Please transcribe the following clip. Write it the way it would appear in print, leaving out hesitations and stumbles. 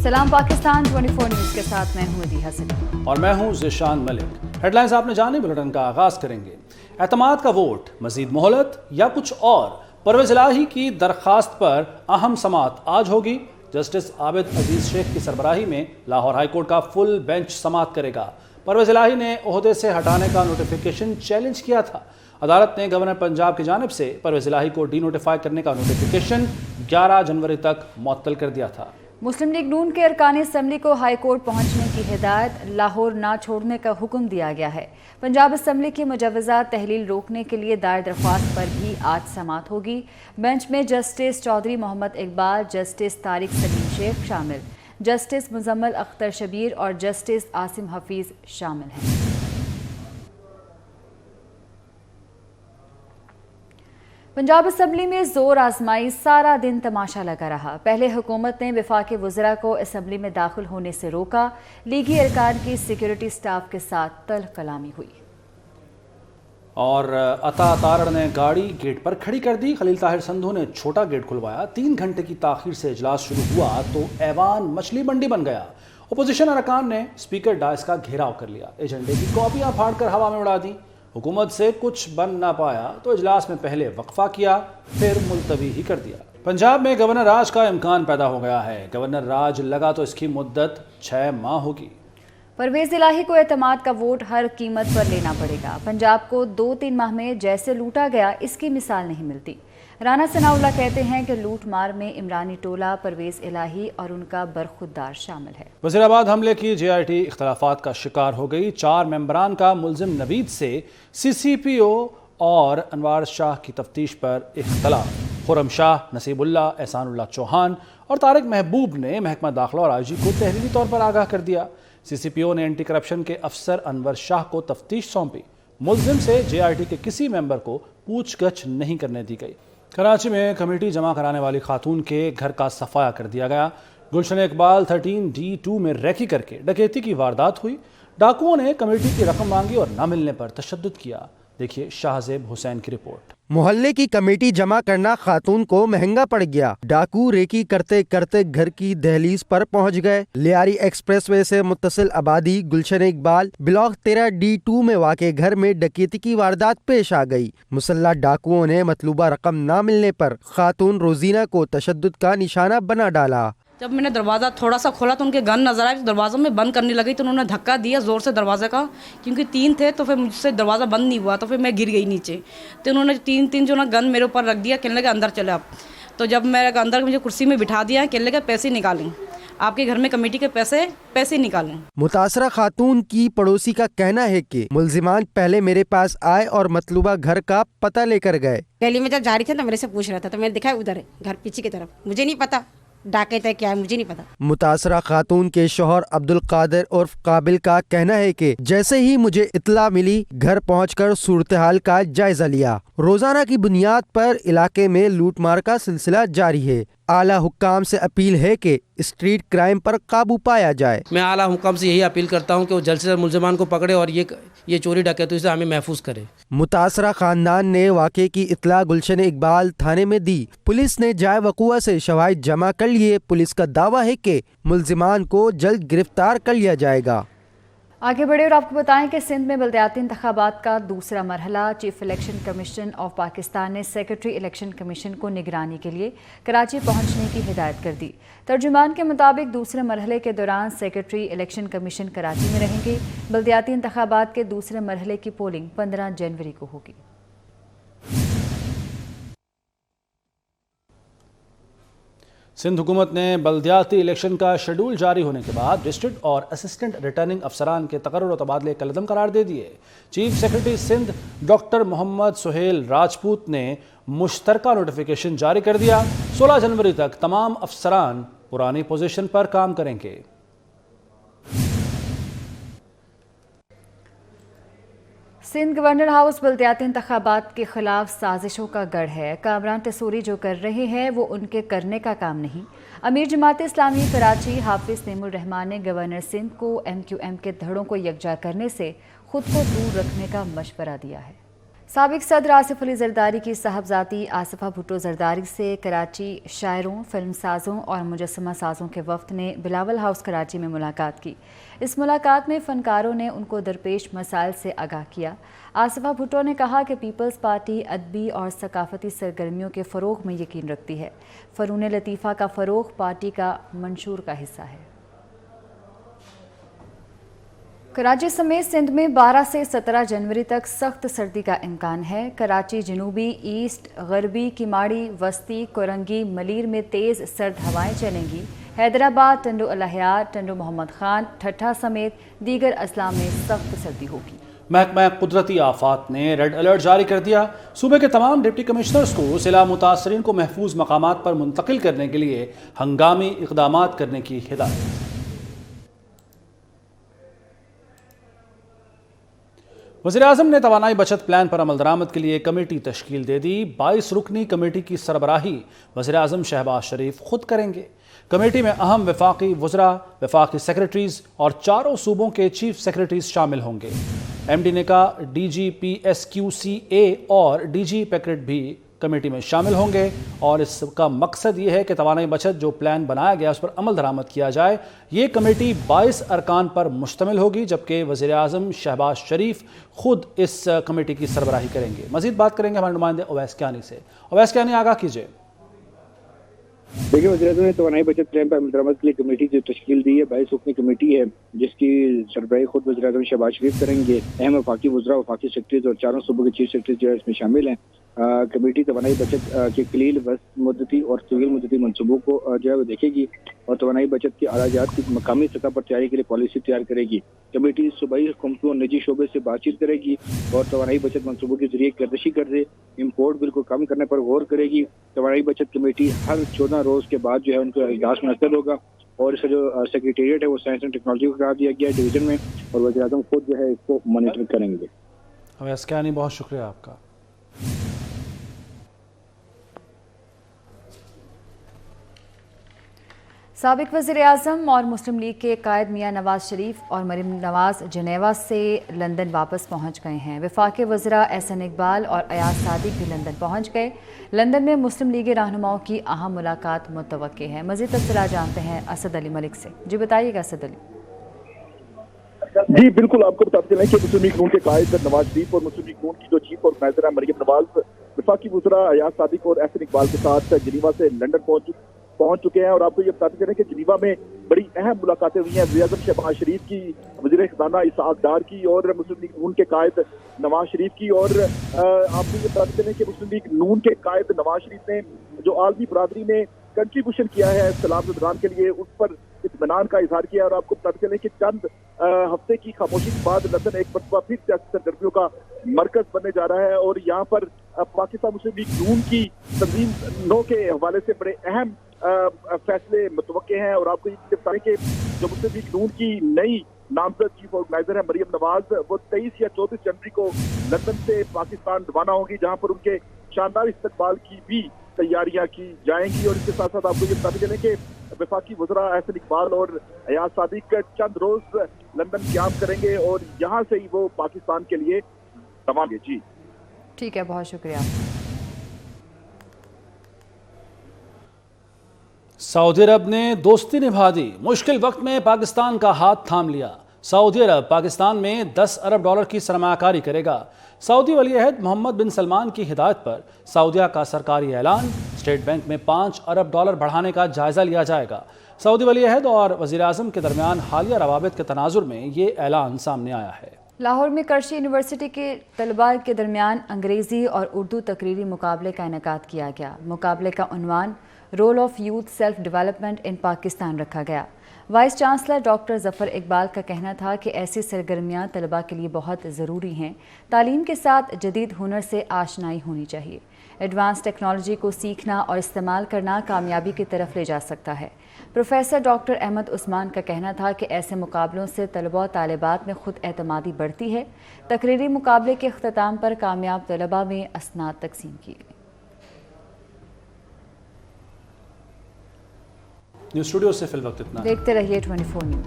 सलाम पाकिस्तान 24 न्यूज़ के साथ मैं हूं अदीहा सलीम और मैं हूं ज़िशान मलिक। हेडलाइंस आपने जानी, बुलेटिन का आगाज़ करेंगे। एतमाद का वोट, मज़ीद मोहलत या कुछ और? परवेज़ इलाही की दरख्वास्त पर अहम समाअत आज होगी। जस्टिस आबिद अजीज़ शेख की सरबराही में लाहौर हाई कोर्ट का फुल बेंच समाअत करेगा। परवेज़ इलाही ने ओहदे से हटाने का नोटिफिकेशन चैलेंज किया था। अदालत ने गवर्नर पंजाब की जानिब से परवेज़ इलाही को डी नोटिफाई करने का नोटिफिकेशन 11 जनवरी तक मुअत्तल कर दिया था। मुस्लिम लीग नून के अरकान असम्बली को हाई कोर्ट पहुंचने की हिदायत, लाहौर ना छोड़ने का हुक्म दिया गया है। पंजाब असम्बली की मुजवज़ा तहलील रोकने के लिए दायर दरख्वास्त पर भी आज समाअत होगी। बेंच में जस्टिस चौधरी मोहम्मद इकबाल, जस्टिस तारिक सलीम शेख शामिल, जस्टिस मुजम्मल अख्तर शबीर और जस्टिस आसिम हफीज शामिल हैं। पंजाब असम्बली में जोर आजमाई, सारा दिन तमाशा लगा रहा। पहले हुकूमत ने वफाकी वज़रा को असम्बली में दाखिल होने से रोका। लीगी अरकान की सिक्योरिटी स्टाफ के साथ तल्ख कलामी हुई और अता तारड़ ने गाड़ी गेट पर खड़ी कर दी। खलील ताहिर संधू ने छोटा गेट खुलवाया। 3 घंटे की ताखीर से इजलास शुरू हुआ तो ऐवान मछली मंडी बन गया। अपोजिशन अरकान ने स्पीकर डायस का घेराव कर लिया, एजेंडे की कॉपियां फाड़कर हवा में उड़ा दी। हुकूमत से कुछ बन ना पाया तो इजलास में पहले वक्फा किया, फिर मुलतवी ही कर दिया। पंजाब में गवर्नर राज का इम्कान पैदा हो गया है। गवर्नर राज लगा तो इसकी मुद्दत 6 माह होगी। परवेज़ इलाही को एतमाद का वोट हर कीमत पर लेना पड़ेगा। पंजाब को 2-3 माह में जैसे लूटा गया, इसकी मिसाल नहीं मिलती। राना सनाउल्लाह कहते हैं कि लूट मार में इमरानी टोला, परवेज़ इलाही और उनका बरखुरदार शामिल है। वज़ीराबाद हमले की JIT इख्तलाफात का शिकार हो गई। 4 मेंबरान का मुल्जिम नवीद से CCPO और अनवार शाह की तफ्तीश पर इख्तलाफ। खुरम शाह, नसीबुल्लाह, एहसानुल्लाह चौहान और तारिक महबूब ने महकमा दाखिला और IG को तहरीरी तौर पर आगाह कर दिया। CCPO ने एंटी करप्शन के अफसर अनवर शाह को तफ्तीश सौंपी। मुल्जिम से JIT के किसी मेंबर को पूछगछ नहीं करने दी गई। कराची में कमेटी जमा कराने वाली खातून के घर का सफाया कर दिया गया। गुलशन इकबाल 13D2 में रैकी करके डकैती की वारदात हुई। डाकुओं ने कमेटी की रकम मांगी और न मिलने पर तशद्दुद किया। देखिए शाहजेब हुसैन की रिपोर्ट। मोहल्ले की कमेटी जमा करना खातून को महंगा पड़ गया। डाकू रेकी करते करते घर की दहलीज पर पहुंच गए। लियारी एक्सप्रेसवे से मुत्तसिल आबादी गुलशन इकबाल ब्लॉक 13D2 में वाक़े घर में डकैती की वारदात पेश आ गई। मुसल्लह डाकुओं ने मतलूबा रकम न मिलने पर खातून रोजीना को तशद्दुद का निशाना बना डाला। जब मैंने दरवाज़ा थोड़ा सा खोला तो उनके गन नजर आए, तो दरवाज़ा में बंद करने लगी तो उन्होंने धक्का दिया ज़ोर से दरवाज़े का, क्योंकि 3 थे तो फिर मुझसे दरवाज़ा बंद नहीं हुआ, तो फिर मैं गिर गई नीचे। तो उन्होंने 3 जो ना गन मेरे ऊपर रख दिया, कहने लगे अंदर चले आप। तो जब मैं अंदर मुझे कुर्सी में बिठा दिया, कहने लगे पैसे निकालें, आपके घर में कमेटी के पैसे निकालें। मुतासरा खातून की पड़ोसी का कहना है कि मुल्जिमान पहले मेरे पास आए और मतलूबा घर का पता लेकर गए। गली में जब जा रही थी तो मेरे से पूछ रहा था, तो मैंने देखा उधर है घर पीछे की तरफ, मुझे नहीं पता डाकैत है क्या है, मुझे नहीं पता। मुतासरा खातून के शौहर अब्दुल कादिर उर्फ काबिल का कहना है कि जैसे ही मुझे इत्तला मिली, घर पहुंचकर सूरत हाल का जायजा लिया। रोजाना की बुनियाद पर इलाके में लूटमार का सिलसिला जारी है। आला हुक्काम से अपील है कि स्ट्रीट क्राइम पर काबू पाया जाए। मैं आला हुक्काम से यही अपील करता हूं कि वो जल्द से जल्द मुल्जिमान को पकड़े और ये चोरी डकैती से हमें महफूज करे। मुतासरा खानदान ने वाक़े की इत्तला गुलशन इकबाल थाने में दी। पुलिस ने जाए वक़ुआ से शवाहिद जमा कर लिए। पुलिस का दावा है कि मुल्जिमान को जल्द गिरफ्तार कर लिया जाएगा। आगे बढ़े और आपको बताएं कि सिंध में बल्दियाती इंतखाबात का दूसरा मरहला। Chief election commission of Pakistan ने सेक्रेटरी इलेक्शन कमीशन को निगरानी के लिए कराची पहुंचने की हिदायत कर दी। तर्जुमान के मुताबिक दूसरे मरहले के दौरान सेक्रेटरी इलेक्शन कमीशन कराची में रहेंगे। बल्दियाती इंतखाबात के दूसरे मरहले की पोलिंग 15 जनवरी को होगी। सिंध हुकूमत ने बल्दियाती इलेक्शन का शेड्यूल जारी होने के बाद डिस्ट्रिक्ट और असिस्टेंट रिटर्निंग अफसरान के तकर्रुर और तबादले कलदम करार दे दिए। Chief secretary Sindh doctor Mohammad Suhail Rajput ने मुश्तरका नोटिफिकेशन जारी कर दिया। 16 जनवरी तक तमाम अफसरान पुरानी पोजीशन पर काम करेंगे। सिंध गवर्नर हाउस बल्दियाती इंतखाबात के खिलाफ साजिशों का गढ़ है। कामरान तसूरी जो कर रहे हैं वो उनके करने का काम नहीं। अमीर जमात इस्लामी कराची हाफिज नईमुर रहमान ने गवर्नर सिंध को MQM के धड़ों को यकजा करने से खुद को दूर रखने का मशवरा दिया है। سابق صدر آصف علی زرداری کی صاحبزادی آصفہ بھٹو زرداری سے کراچی شاعروں، فلم سازوں اور مجسمہ سازوں کے وفد نے بلاول ہاؤس کراچی میں ملاقات کی۔ اس ملاقات میں فنکاروں نے ان کو درپیش مسائل سے آگاہ کیا۔ آصفہ بھٹو نے کہا کہ پیپلز پارٹی ادبی اور ثقافتی سرگرمیوں کے فروغ میں یقین رکھتی ہے۔ فنون لطیفہ کا فروغ پارٹی کا منشور کا حصہ ہے۔ کراچی سمیت سندھ میں 12 سے 17 جنوری تک سخت سردی کا امکان ہے۔ کراچی، جنوبی، ایسٹ، غربی، کماڑی، وسطی، کورنگی، ملیر میں تیز سرد ہوائیں چلیں گی۔ حیدرآباد، ٹنڈو الاحیاء، ٹنڈو محمد خان، ٹھٹھہ سمیت دیگر اضلاع میں سخت سردی ہوگی۔ محکمہ قدرتی آفات نے ریڈ الرٹ جاری کر دیا۔ صوبے کے تمام ڈپٹی کمشنرز کو سیلاب متاثرین کو محفوظ مقامات پر منتقل کرنے کے لیے ہنگامی اقدامات کرنے کی ہدایت۔ وزیراعظم نے توانائی بچت پلان پر عمل درآمد کے لیے کمیٹی تشکیل دے دی۔ 22 رکنی کمیٹی کی سربراہی وزیراعظم شہباز شریف خود کریں گے۔ کمیٹی میں اہم وفاقی وزراء، وفاقی سیکرٹریز اور چاروں صوبوں کے چیف سیکرٹریز شامل ہوں گے۔ ایم ڈی نے کہا D G P S Q سی اے اور ڈی جی پیکرٹ بھی کمیٹی میں شامل ہوں گے، اور اس کا مقصد یہ ہے کہ توانائی بچت جو پلان بنایا گیا اس پر عمل درآمد کیا جائے۔ یہ کمیٹی 22 ارکان پر مشتمل ہوگی، جبکہ وزیراعظم شہباز شریف خود اس کمیٹی کی سربراہی کریں گے۔ مزید بات کریں گے ہمارے نمائندے اویس کیانی سے۔ اویس کیانی، آگاہ کیجیے۔ دیکھیے، وزیراعظم نے توانائی بچت پلان پر عمل درآمد کے لیے کمیٹی جو تشکیل دی ہے 22 رکنی کمیٹی ہے، جس کی سربراہی خود وزیراعظم شہباز شریف کریں گے۔ اہم وفاقی وزراء، وفاقی سیکرٹریز اور چاروں صوبوں کے چیف سیکرٹریز جو ہے اس میں شامل ہیں۔ کمیٹی توانائی بچت کے قلیل، وسط مدتی اور طویل مدتی منصوبوں کو جو ہے وہ دیکھے گی اور توانائی بچت کی اعلیٰ جات کی مقامی سطح پر تیاری کے لیے پالیسی تیار کرے گی۔ کمیٹی صوبائی حکومتوں اور نجی شعبے سے بات چیت کرے گی اور توانائی بچت منصوبوں کے ذریعے گردشی قرضے، امپورٹ بل کو کم کرنے پر غور کرے گی۔ توانائی بچت کمیٹی ہر 14 روز کے بعد جو ہے ان کا اجلاس منعقد ہوگا، اور اس کا جو سیکریٹریٹ ہے وہ سائنس اینڈ ٹیکنالوجی کو قرار دیا گیا ہے ڈویژن میں، اور وزیراعظم خود جو ہے اس کو مانیٹر کریں گے۔ اویس کیانی، بہت شکریہ آپ کا۔ سابق وزیر اعظم اور مسلم لیگ کے قائد میاں نواز شریف اور مریم نواز جنیوا سے لندن واپس پہنچ گئے ہیں۔ وفاقی وزراء احسن اقبال اور ایاز صادق بھی لندن پہنچ گئے۔ لندن میں مسلم لیگی رہنماؤں کی اہم ملاقات متوقع ہے۔ مزید تفصیلات جانتے ہیں اسد علی ملک سے۔ جی بتائیے گا اسد علی۔ جی بالکل، آپ کو بتاتے چلیں کہ مسلم لیگ نون کے قائد نواز شریف اور مسلم لیگ نون کی جو چیف آرگنائزر ہے مریم نواز وفاقی وزراء ایاز صادق اور احسن اقبال کے ساتھ جنیوا سے لندن پہنچ چکے ہیں، اور آپ کو یہ بتاتے چلیں کہ جنیوا میں بڑی اہم ملاقاتیں ہوئی ہیں۔ وزیراعظم شہباز شریف کی، وزیر خزانہ اسحاق ڈار کی اور مسلم لیگ نون کے قائد نواز شریف کی، اور آپ کو یہ بتاتے چلیں کہ مسلم لیگ نون کے قائد نواز شریف نے جو عالمی برادری میں کنٹریبیوشن کیا ہے سیلاب زدگان کے لیے، اس پر اطمینان کا اظہار کیا، اور آپ کو بتاتے چلیں کہ چند ہفتے کی خاموشی کے بعد لندن ایک مرتبہ پھر سیاسی سرگرمیوں کا مرکز بننے جا رہا ہے، اور یہاں پر پاکستان مسلم لیگ نون کی تنظیم نو کے حوالے سے بڑے اہم فیصلے متوقع ہیں۔ اور آپ کو یہ بتائیں کہ جو مسلم لیگ نون کی نئی نامزد چیف آرگنائزر ہے مریم نواز، وہ 23 یا 24 جنوری کو لندن سے پاکستان روانہ ہوگی، جہاں پر ان کے شاندار استقبال کی بھی تیاریاں کی جائیں گی۔ اور اس کے ساتھ ساتھ آپ کو یہ بتاتے چلیں کہ وفاقی وزراء احسن اقبال اور ایاز صادق چند روز لندن قیام کریں گے، اور یہاں سے ہی وہ پاکستان کے لیے روانہ ہیں۔ جی ٹھیک ہے، بہت شکریہ۔ سعودی عرب نے دوستی نبھا دی، مشکل وقت میں پاکستان کا ہاتھ تھام لیا۔ سعودی عرب پاکستان میں $10 ارب کی سرمایہ کاری کرے گا۔ سعودی ولی عہد محمد بن سلمان کی ہدایت پر سعودیہ کا سرکاری اعلان، اسٹیٹ بینک میں $5 ارب بڑھانے کا جائزہ لیا جائے گا۔ سعودی ولی عہد اور وزیر اعظم کے درمیان حالیہ روابط کے تناظر میں یہ اعلان سامنے آیا ہے۔ لاہور میں کرشی یونیورسٹی کے طلباء کے درمیان انگریزی اور اردو تقریری مقابلے کا انعقاد کیا گیا۔ مقابلے کا عنوان role of youth self development in Pakistan رکھا گیا۔ Vice chancellor doctor Zafar Iqbal کا کہنا تھا کہ ایسی سرگرمیاں طلباء کے لیے بہت ضروری ہیں۔ تعلیم کے ساتھ جدید ہنر سے آشنائی ہونی چاہیے۔ ایڈوانس ٹیکنالوجی کو سیکھنا اور استعمال کرنا کامیابی کی طرف لے جا سکتا ہے۔ پروفیسر ڈاکٹر احمد عثمان کا کہنا تھا کہ ایسے مقابلوں سے طلباء و طالبات میں خود اعتمادی بڑھتی ہے۔ تقریری مقابلے کے اختتام پر کامیاب طلباء میں اسناد تقسیم کی گئی۔ نیوز اسٹوڈیو سے فی الوقت اتنا۔ دیکھتے رہیے 24 نیوز۔